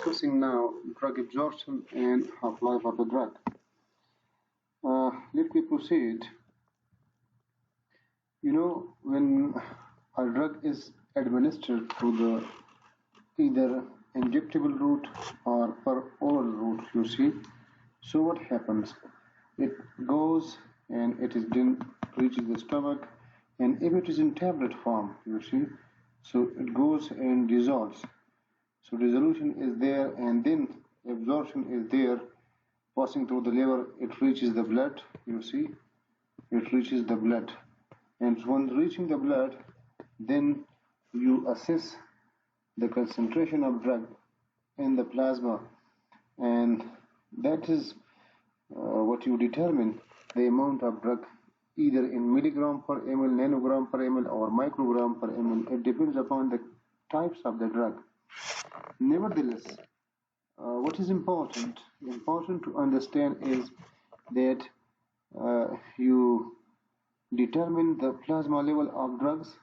discussing now drug absorption and half-life of a drug. Let me proceed. When a drug is administered through the either injectable route or per oral route, so what happens? It goes and it is then reaches the stomach, and if it is in tablet form, so it goes and dissolves. So dissolution is there, and then absorption is there, passing through the liver. It reaches the blood. It reaches the blood, and when reaching the blood, then you assess the concentration of drug in the plasma, and that is what you determine the amount of drug, either in milligram per ml, nanogram per ml, or microgram per ml. It depends upon the types of the drug. Nevertheless, what is important to understand is that you determine the plasma level of drugs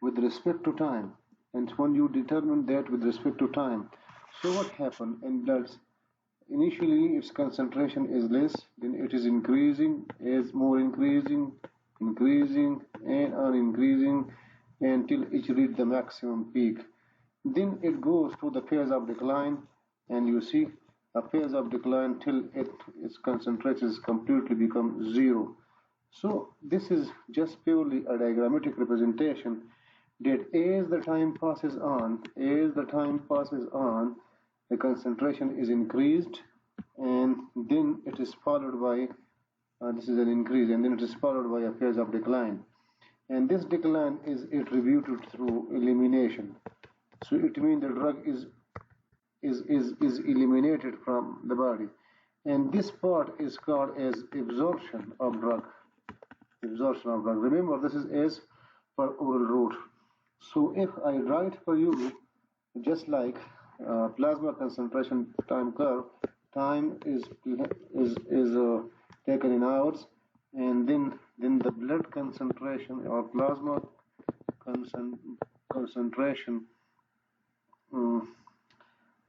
with respect to time. And when you determine that with respect to time, so what happens in bloods? Initially, its concentration is less, then it is increasing, as more increasing, and increasing until it reaches the maximum peak. Then it goes to the phase of decline, and you see a phase of decline till its concentration completely become zero. So this is just purely a diagrammatic representation that as the time passes on, the concentration is increased, and then it is followed by this is an increase, and then it is followed by a phase of decline. And this decline is attributed through elimination. So it means the drug is eliminated from the body, and this part is called as absorption of drug. Remember, this is as per oral route. So if I write for you just like plasma concentration time curve, time is taken in hours, and then the blood concentration or plasma concentration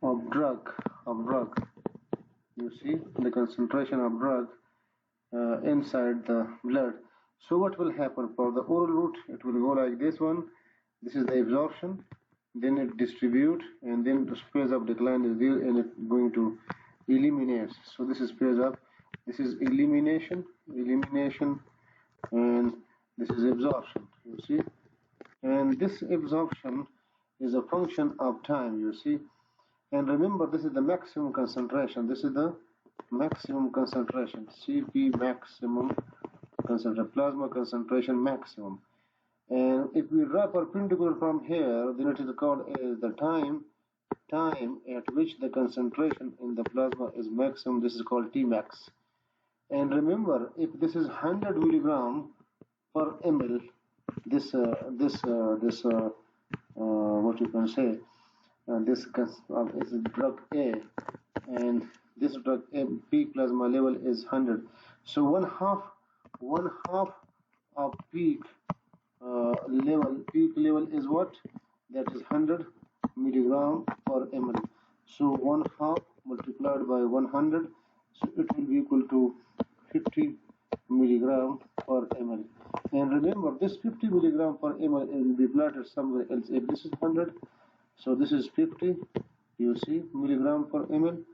of drug, the concentration of drug inside the blood. So what will happen for the oral route? It will go like this one. This is the absorption, then it distribute, and then the phase of decline is there, and it's going to eliminate. So this is elimination, and this is absorption, and this absorption is a function of time, and remember, this is the maximum concentration. This is the maximum concentration, Cp maximum concentration, plasma concentration maximum. And if we draw perpendicular from here, then it is called as the time at which the concentration in the plasma is maximum. This is called Tmax. And remember, if this is 100 milligram per ml, this what you can say, this is drug A, and this drug A peak plasma level is 100. So one half of peak level is what? That is 100 milligram per ml. So one half multiplied by 100, so it will be equal to 50 milligram per ml. And remember, this 50 milligram per ml will be plotted somewhere else. If this is 100, so this is 50, milligram per ml,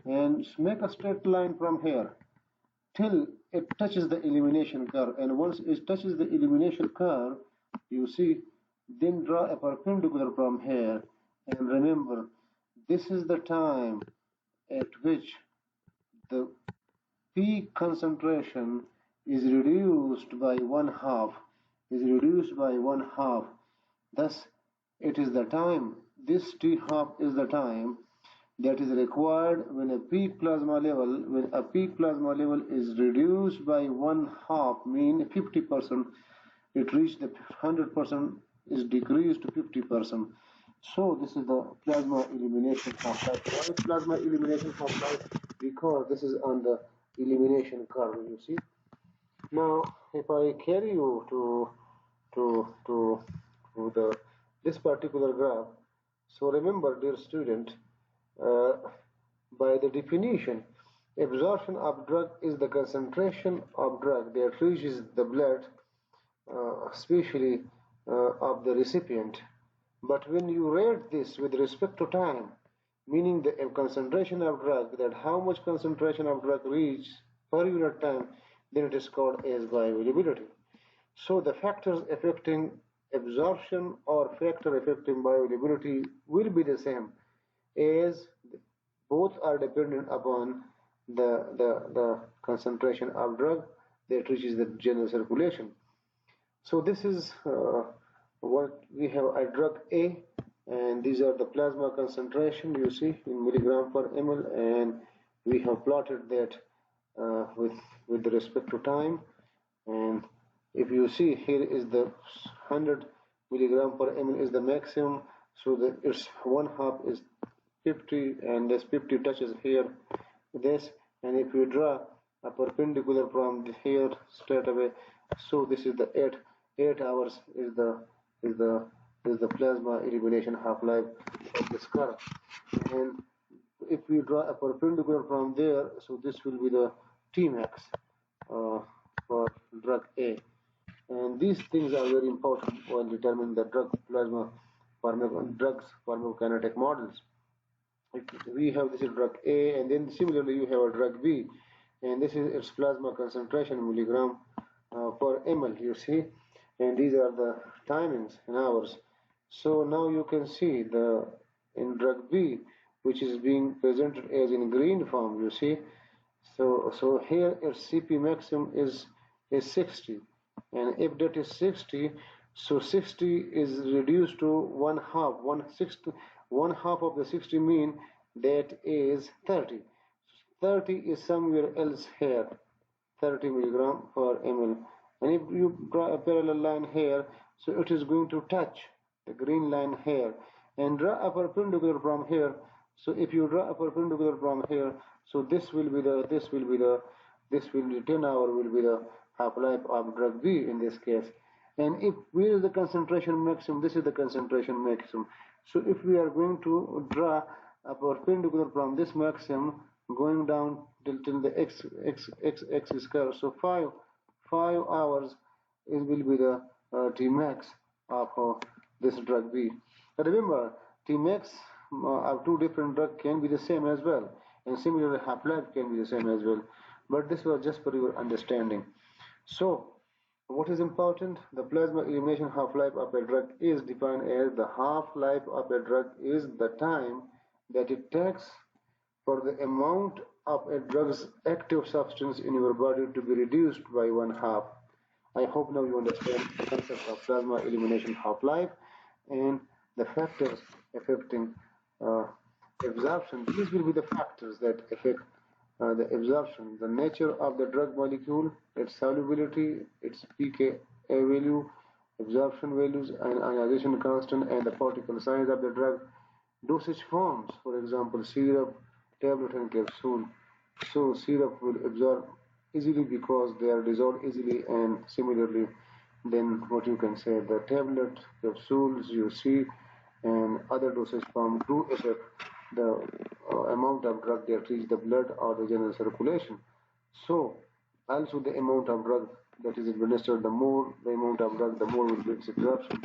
and make a straight line from here till it touches the elimination curve. And once it touches the elimination curve, then draw a perpendicular from here, and remember, this is the time at which the peak concentration is reduced by one half, thus it is the time, this T half is the time that is required when a peak plasma level is reduced by one half, mean 50%, it reached the 100% is decreased to 50%. So this is the plasma elimination half-life. Why is plasma elimination half-life? Because this is on the elimination curve, Now, if I carry you to this particular graph, so remember, dear student, Uh, by the definition, absorption of drug is the concentration of drug that reaches the blood, especially of the recipient. But when you rate this with respect to time, meaning the concentration of drug, that how much concentration of drug reaches per unit time, then it is called as bioavailability. So the factors affecting absorption or factor affecting bioavailability will be the same, as both are dependent upon the concentration of drug that reaches the general circulation. So this is what we have a drug A, and these are the plasma concentration you see in milligram per ml, and we have plotted that with respect to time. And if you see, here is the 100 milligram per ml is the maximum, so that its one half is 50, and this 50 touches here this, and if you draw a perpendicular from here straight away, so this is the 8 hours is the is the plasma elimination half-life of this curve. And if we draw a perpendicular from there, so this will be the Tmax uh, for drug A. And these things are very important while determining the drugs pharmacokinetic models. If we have this is drug A, and then similarly you have a drug B, and this is its plasma concentration milligram per ml, you see, and these are the timings in hours. So now you can see the in drug B, which is being presented as in green form, you see. So here its CP maximum is 60, and if that is 60, so 60 is reduced to one half of the 60 mean that is 30. 30 is somewhere else here, 30 milligram per ml. And if you draw a parallel line here, so it is going to touch the green line here, and draw a perpendicular from here. So if you draw a perpendicular from here, so this will be the 10 hour will be the half-life of drug B in this case. And if where is the concentration maximum, this is the concentration maximum. So if we are going to draw a perpendicular from this maximum going down till the x curve, so 5 hours it will be the Tmax of this drug B. But remember, Tmax of two different drugs can be the same as well, and similarly half-life can be the same as well. But this was just for your understanding. So what is important? The plasma elimination half-life of a drug is defined as the half-life of a drug is the time that it takes for the amount of a drug's active substance in your body to be reduced by one half. I hope now you understand the concept of plasma elimination half-life and the factors affecting uh, absorption. These will be the factors that affect the absorption, the nature of the drug molecule, its solubility, its pK value, absorption values, and ionization constant, and the particle size of the drug. Dosage forms, for example, syrup, tablet, and capsule. So syrup will absorb easily because they are dissolved easily, and similarly, then what you can say, the tablet, capsules you see, and other dosage forms do affect the amount of drug that reach the blood or the general circulation. So also the amount of drug that is administered, the more the amount of drug, the more will be its absorption,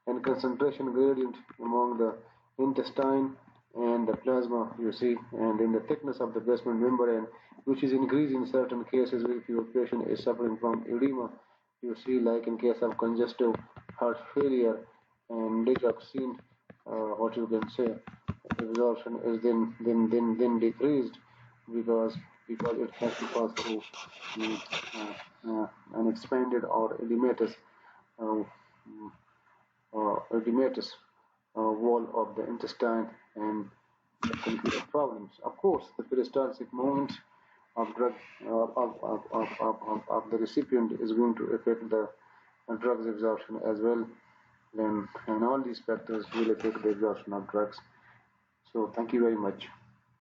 and concentration gradient among the intestine and the plasma you see, and in the thickness of the basement membrane, which is increased in certain cases if your patient is suffering from edema, you see, like in case of congestive heart failure and digoxin, what you can say, absorption is then decreased because it has to pass through an expanded or uh, edematous wall of the intestine, and that can create problems. Of course, the peristaltic movement of drug of the recipient is going to affect the drug's absorption as well. Then, and all these factors will affect the absorption of drugs. So, thank you very much.